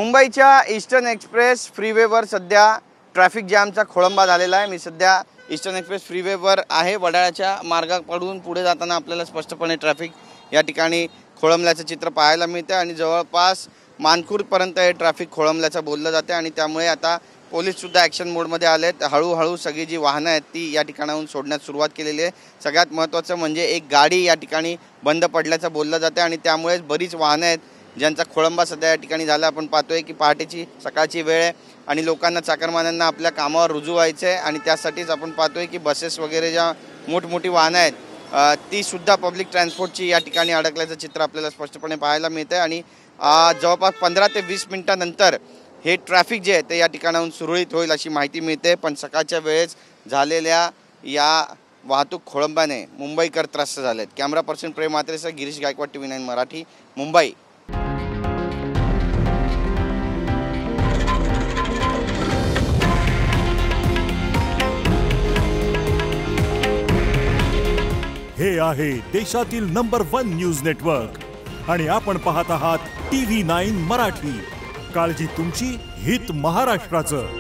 मुंबईच्या eastern express फ्रीवेवर सध्या traffic जॅमचा खोळंबा झालेला आहे। मी सध्या ईस्टर्न एक्सप्रेस फ्रीवेवर आहे। वडाळ्याच्या मार्गाकडून पुढे जाताना आपल्याला स्पष्टपणे ट्रॅफिक या ठिकाणी खोळंबल्याचं चित्र पाहायला मिळते आणि जवळपास मानखुर्दपर्यंत हे ट्रॅफिक खोळंबल्याचं बोललं जाते आणि त्यामुळे आता पोलीस सुद्धा ॲक्शन मोडमध्ये आलेत। हळूहळू सगळी जी वाहनं आहेत ती या ठिकाणाहून सोडण्यास सुरुवात केलेली आहे। सगळ्यात महत्त्वाचं म्हणजे एक गाडी या ठिकाणी बंद पडल्याचं बोललं जाते आणि त्यामुळे बरीच वाहनं आहेत ज्यांचा खोळंबा सध्या या ठिकाणी झाला। आपण पाहतोय की पहाटेची सकाळची वेळ आहे आणि लोकांना चाकरमान्यांना आपल्या कामावर रुजू व्हायचं आहे आणि त्यासाठीच आपण पाहतोय की बसेस वगैरे ज्या मोठमोठी वाहनं आहेत ती सुद्धा पब्लिक ट्रान्सपोर्टची या ठिकाणी अडकल्याचं चित्र आपल्याला स्पष्टपणे पाहायला मिळतं आणि जवळपास 15 ते 20 मिनिटांनंतर हे ट्रॅफिक जे आहे ते या ठिकाणाहून सुरळीत होईल अशी माहिती मिळते। पण सकाळच्या वेळेस झालेल्या या वाहतूक खोळंब्याने मुंबईकर त्रस्त झालेत। कॅमेरा पर्सन प्रेम म्हात्रेसह गिरीश गायकवाड, TV9 मराठी, मुंबई। हे आहे देशातील नंबर 1 न्यूज नेटवर्क आणि आपण पाहत आहात TV9 मराठी। काळजी तुमची, हित महाराष्ट्राचं।